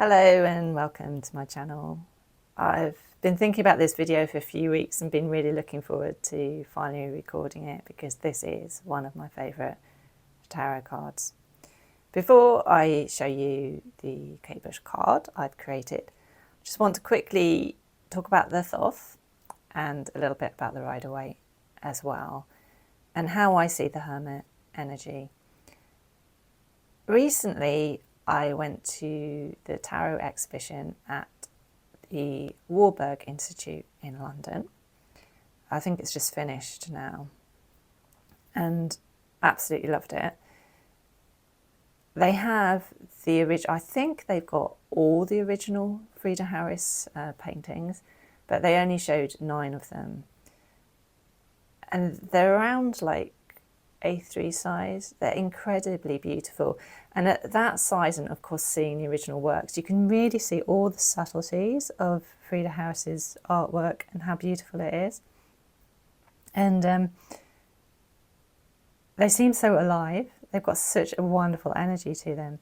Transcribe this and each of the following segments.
Hello and welcome to my channel. I've been thinking about this video for a few weeks and been really looking forward to finally recording it because this is one of my favourite tarot cards. Before I show you the Kate Bush card I've created, I just want to quickly talk about the Thoth and a little bit about the Rider-Waite as well, and how I see the Hermit energy. Recently, I went to the tarot exhibition at the Warburg Institute in London. I think it's just finished now, and absolutely loved it. They have the original, I think they've got all the original Frieda Harris paintings, but they only showed 9 of them. And they're around like A3 size. They're incredibly beautiful. And at that size, and of course seeing the original works, you can really see all the subtleties of Frieda Harris's artwork and how beautiful it is. And they seem so alive. They've got such a wonderful energy to them.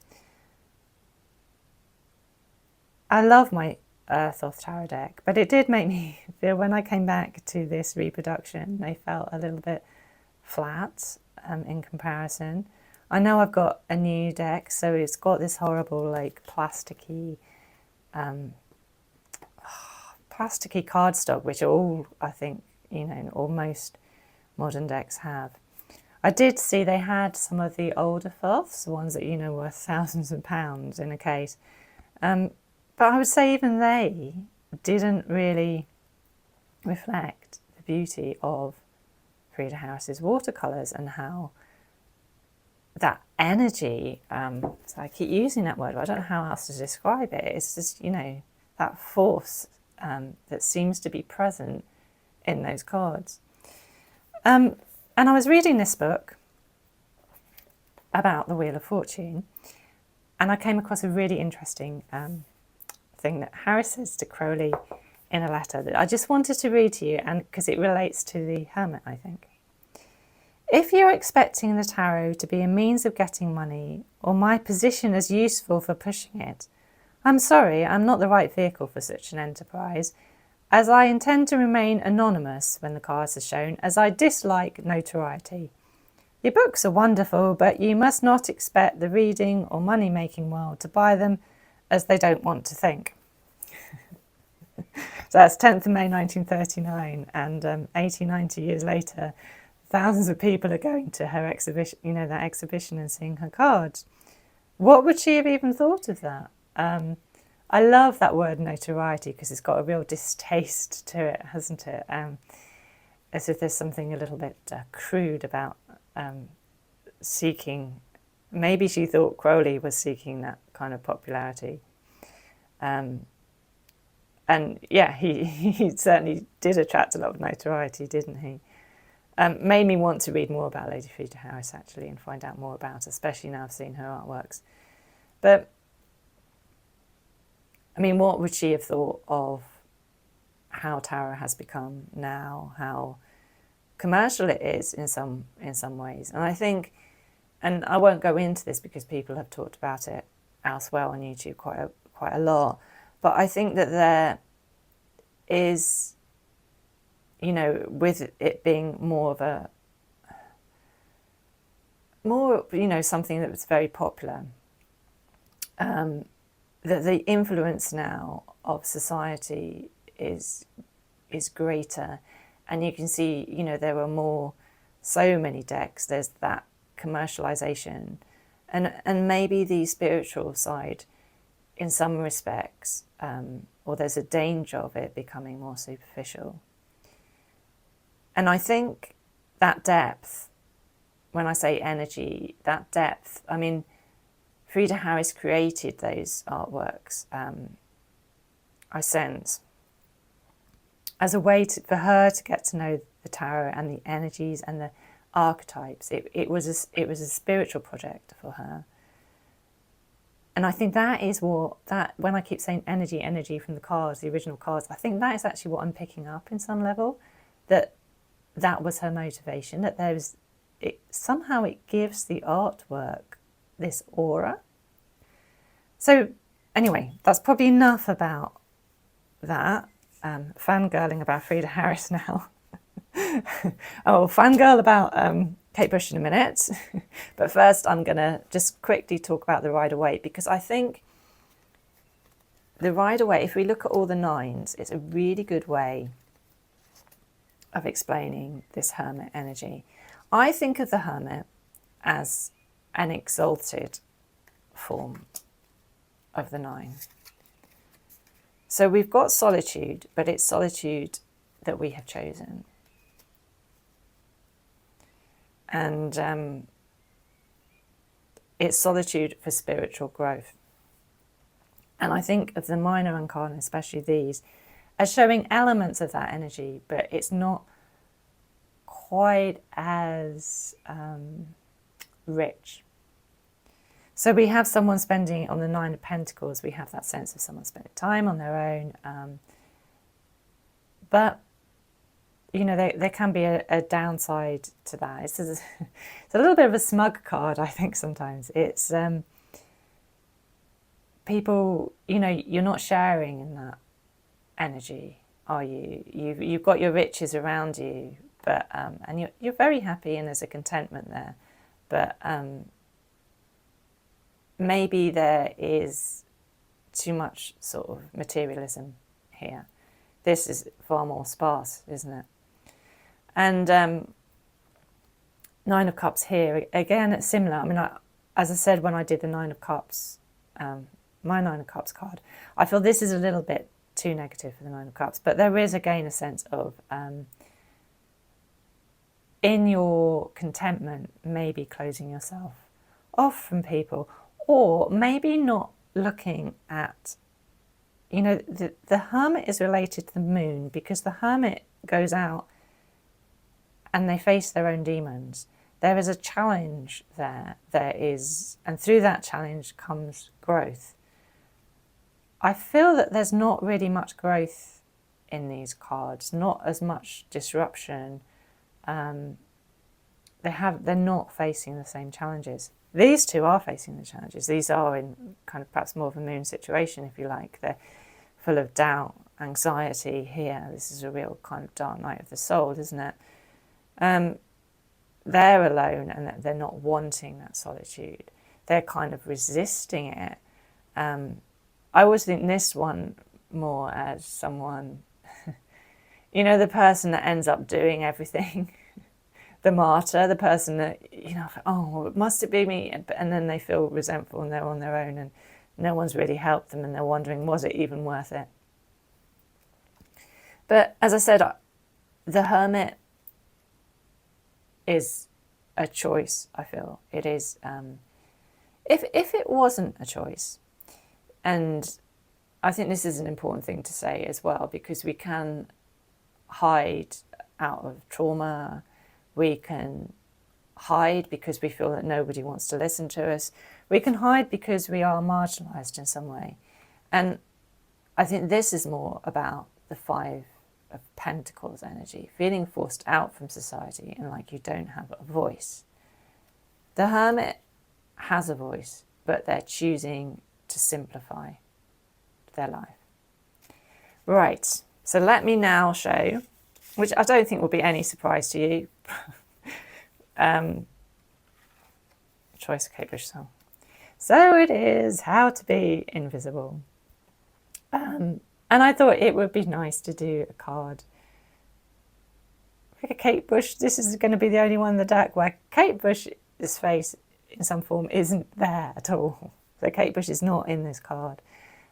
I love my Thoth Tarot deck, but it did make me feel, when I came back to this reproduction, they felt a little bit flat in comparison. I know I've got a new deck, so it's got this horrible like plasticky cardstock, which all, I think, you know, almost modern decks have. I did see they had some of the older Thoths, the ones that, you know, worth thousands of pounds in a case. But I would say even they didn't really reflect the beauty of Frieda Harris's watercolours and how that energy, so I keep using that word, but I don't know how else to describe it. It's just, you know, that force that seems to be present in those cards. And I was reading this book about the Wheel of Fortune, and I came across a really interesting thing that Harris says to Crowley in a letter that I just wanted to read to you, and because it relates to the Hermit, I think. If you're expecting the tarot to be a means of getting money, or my position as useful for pushing it, I'm sorry, I'm not the right vehicle for such an enterprise, as I intend to remain anonymous when the cards are shown, as I dislike notoriety. Your books are wonderful, but you must not expect the reading or money-making world to buy them, as they don't want to think. So that's 10th of May 1939, and 80, 90 years later, thousands of people are going to her exhibition, you know, that exhibition, and seeing her cards. What would she have even thought of that? I love that word notoriety because it's got a real distaste to it, hasn't it? As if there's something a little bit crude about seeking. Maybe she thought Crowley was seeking that kind of popularity. And yeah, he certainly did attract a lot of notoriety, didn't he? Made me want to read more about Lady Frieda Harris, actually, and find out more about her, especially now I've seen her artworks. But, I mean, what would she have thought of how tarot has become now, how commercial it is in some ways? And I think, and I won't go into this because people have talked about it elsewhere on YouTube quite a lot, but I think that there is, you know, with it being more, you know, something that was very popular, that the influence now of society is greater, and you can see, you know, there are so many decks. There's that commercialization, and maybe the spiritual side, in some respects, or there's a danger of it becoming more superficial. And I think that depth, when I say energy, that depth, I mean, Frieda Harris created those artworks, I sense, as a way for her to get to know the tarot and the energies and the archetypes. It was a spiritual project for her. And I think that is when I keep saying energy from the cards, the original cards, I think that is actually what I'm picking up in some level, that was her motivation, that somehow it gives the artwork this aura. So Anyway, that's probably enough about that. Fangirling about Frida Harris now. I'll fangirl about Kate Bush in a minute. But first, I'm going to just quickly talk about the Rider-Waite, because I think the Rider-Waite, if we look at all the nines, it's a really good way of explaining this Hermit energy. I think of the Hermit as an exalted form of the nine. So we've got solitude, but it's solitude that we have chosen. And it's solitude for spiritual growth. And I think of the minor arcana, especially these, as showing elements of that energy, but it's not quite as rich. So we have someone spending, on the Nine of Pentacles, we have that sense of someone spending time on their own. But, you know, there can be a downside to that. It's a little bit of a smug card, I think, sometimes. It's people, you know, you're not sharing in that energy, are you? You've got your riches around you, but and you're very happy, and there's a contentment there. But maybe there is too much sort of materialism here. This is far more sparse, isn't it? And Nine of Cups here, again, it's similar. I mean, as I said when I did the Nine of Cups, my Nine of Cups card, I feel this is a little bit too negative for the Nine of Cups, but there is again a sense of in your contentment, maybe closing yourself off from people, or maybe not looking at, you know, the Hermit is related to the moon, because the Hermit goes out and they face their own demons. There is a challenge there. There is, and through that challenge comes growth. I feel that there's not really much growth in these cards, not as much disruption. They're not facing the same challenges. These two are facing the challenges. These are in kind of perhaps more of a moon situation, if you like. They're full of doubt, anxiety here. This is a real kind of dark night of the soul, isn't it? They're alone, and they're not wanting that solitude. They're kind of resisting it. I always think this one more as someone, you know, the person that ends up doing everything, the martyr, the person that, you know, oh, must it be me? And then they feel resentful and they're on their own and no one's really helped them, and they're wondering, was it even worth it? But as I said, the Hermit is a choice, I feel. It is, if it wasn't a choice, and I think this is an important thing to say as well, because we can hide out of trauma, we can hide because we feel that nobody wants to listen to us, we can hide because we are marginalised in some way. And I think this is more about the Five of Pentacles energy, feeling forced out from society and like you don't have a voice. The Hermit has a voice, but they're choosing to simplify their life. Right, so let me now show, which I don't think will be any surprise to you, choice of Kate Bush song. So it is How to Be Invisible. And I thought it would be nice to do a card. Kate Bush, this is going to be the only one in the deck where Kate Bush's face in some form isn't there at all. So Kate Bush is not in this card.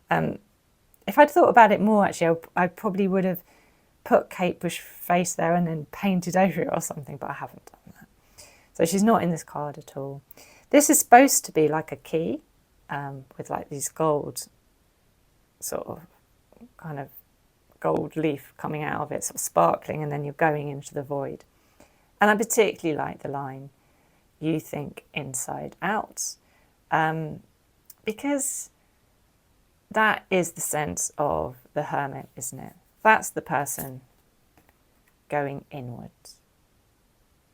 If I'd thought about it more, actually, I probably would have put Kate Bush face there and then painted over it or something, but I haven't done that. So she's not in this card at all. This is supposed to be like a key with like these gold, sort of kind of gold leaf coming out of it, sort of sparkling, and then you're going into the void. And I particularly like the line, you think inside out, because that is the sense of the Hermit, isn't it? That's the person going inwards,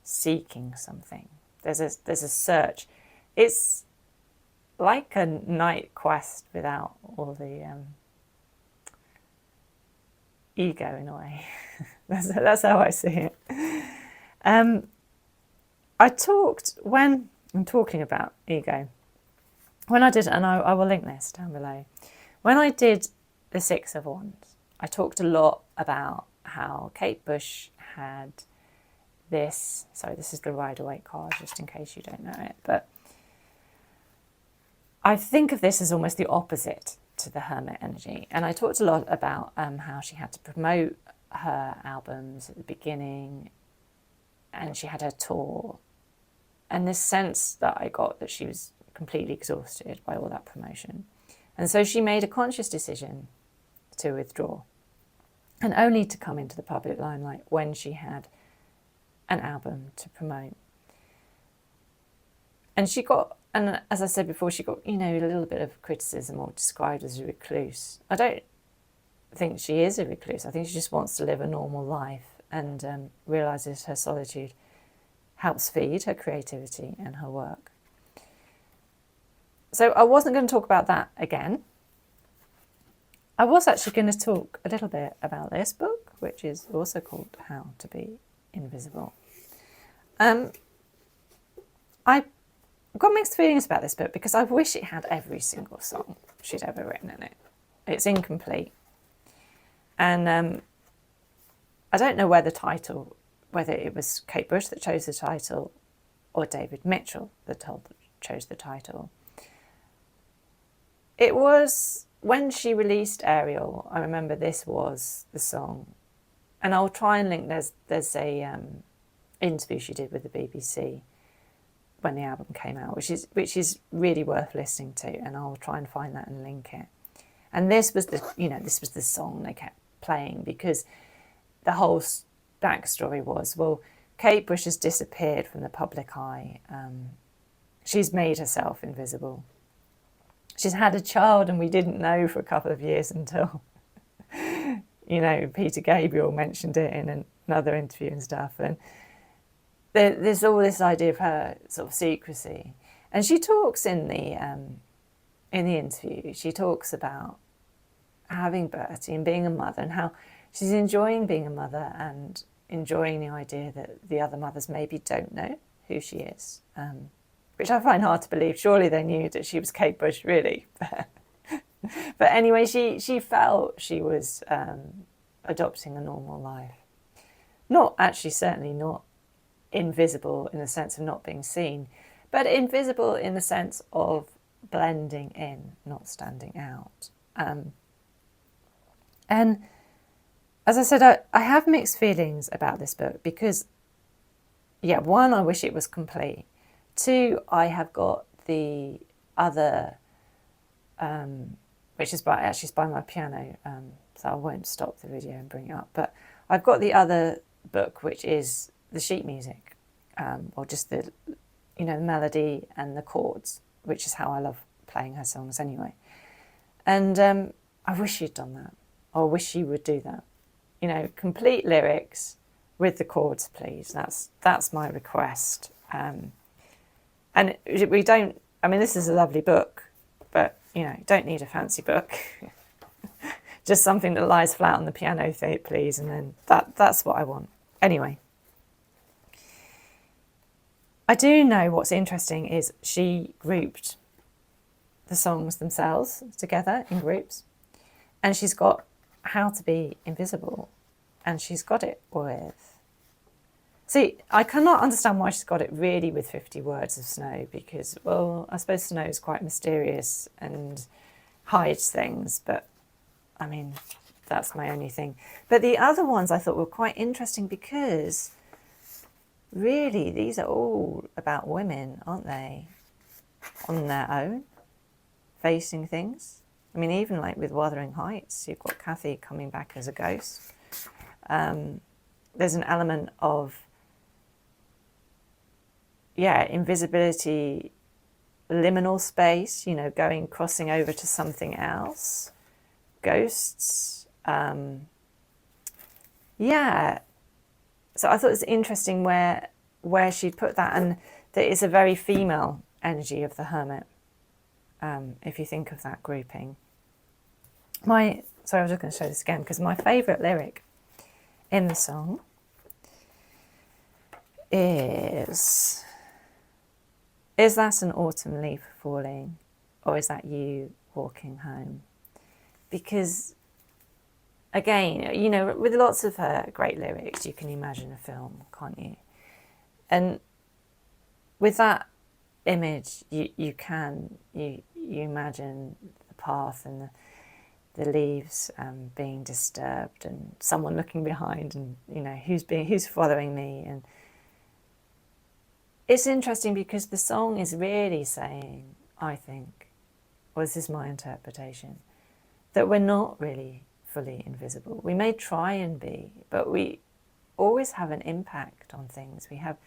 seeking something. There's a search. It's like a night quest without all the ego in a way. that's how I see it. I talked, when I'm talking about ego, when I did, and I will link this down below, when I did the Six of Wands, I talked a lot about how Kate Bush had this, sorry, this is the Rider-Waite card, just in case you don't know it, but I think of this as almost the opposite to the Hermit energy. And I talked a lot about how she had to promote her albums at the beginning, and she had her tour, and this sense that I got that she was completely exhausted by all that promotion. And so she made a conscious decision to withdraw and only to come into the public limelight when she had an album to promote. And she got, and as I said before, she got, a little bit of criticism or described as a recluse. I don't think she is a recluse. I think she just wants to live a normal life and realises her solitude helps feed her creativity and her work. So I wasn't going to talk about that again. I was actually going to talk a little bit about this book, which is also called How to Be Invisible. I got mixed feelings about this book because I wish it had every single song she'd ever written in it. It's incomplete. And I don't know whether it was Kate Bush that chose the title or David Mitchell that chose the title. It was, when she released Ariel, I remember this was the song. And I'll try and link, there's a interview she did with the BBC when the album came out, which is really worth listening to, and I'll try and find that and link it. And this was the song they kept playing because the whole backstory was, well, Kate Bush has disappeared from the public eye. She's made herself invisible. She's had a child and we didn't know for a couple of years until, Peter Gabriel mentioned it in another interview and stuff. And there's all this idea of her sort of secrecy. And she talks in the interview, she talks about having Bertie and being a mother and how she's enjoying being a mother and enjoying the idea that the other mothers maybe don't know who she is, which I find hard to believe. Surely they knew that she was Kate Bush, really. But anyway, she felt she was adopting a normal life. Certainly not invisible in the sense of not being seen, but invisible in the sense of blending in, not standing out. And as I said, I have mixed feelings about this book because, one, I wish it was complete. Two, I have got the other, which is by my piano, so I won't stop the video and bring it up. But I've got the other book, which is the sheet music, or just the, the melody and the chords, which is how I love playing her songs anyway. And I wish she'd done that, or I wish she would do that. Complete lyrics with the chords, please. That's my request. And we don't, this is a lovely book, but, don't need a fancy book. Just something that lies flat on the piano, please. And then that's what I want. Anyway. I do know what's interesting is she grouped the songs themselves together in groups. And she's got How to Be Invisible. And she's got it with... See, I cannot understand why she's got it really with 50 Words of Snow because, well, I suppose snow is quite mysterious and hides things, but, that's my only thing. But the other ones I thought were quite interesting because, really, these are all about women, aren't they? On their own, facing things. Even like with Wuthering Heights, you've got Kathy coming back as a ghost. There's an element of, invisibility, liminal space, crossing over to something else. Ghosts. So I thought it was interesting where she put that, and that it's a very female energy of the Hermit. if you think of that grouping. Sorry, I was just going to show this again, because my favourite lyric in the song is that an autumn leaf falling, or is that you walking home? Because, again, you know, with lots of her great lyrics, you can imagine a film, can't you? And with that image, you imagine the path and the leaves being disturbed, and someone looking behind, and you know who's following me. And it's interesting because the song is really saying, I think, well, this is my interpretation, that we're not really fully invisible. We may try and be, but we always have an impact on things. We have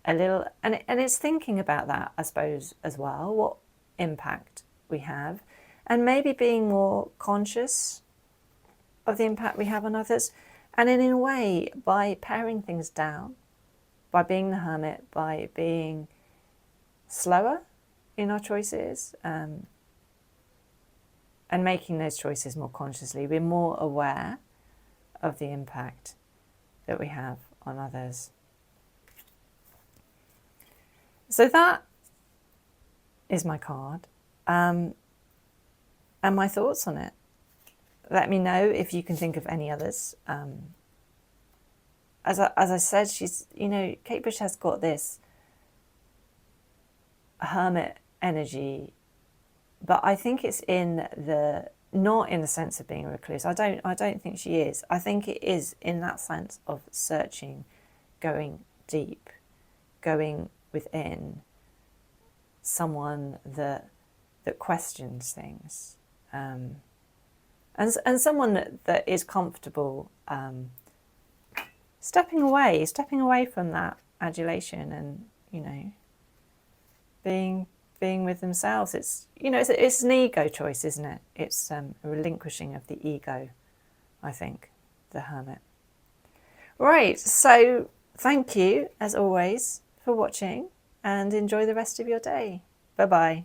a little, and it's thinking about that, I suppose, as well, what impact we have, and maybe being more conscious of the impact we have on others. And in a way, by paring things down, by being the hermit, by being slower in our choices, and making those choices more consciously, we're more aware of the impact that we have on others. So that is my card, and my thoughts on it. Let me know if you can think of any others. As I said, she's, you know, Kate Bush has got this hermit energy, but I think it's not in the sense of being a recluse. I don't think she is. I think it is in that sense of searching, going deep, going within, someone that questions things, and someone that is comfortable stepping away from that adulation, and you know, being with themselves. It's, you know, it's an ego choice, isn't it? It's a relinquishing of the ego, I think, the hermit. Right, so thank you as always for watching, and enjoy the rest of your day. Bye-bye.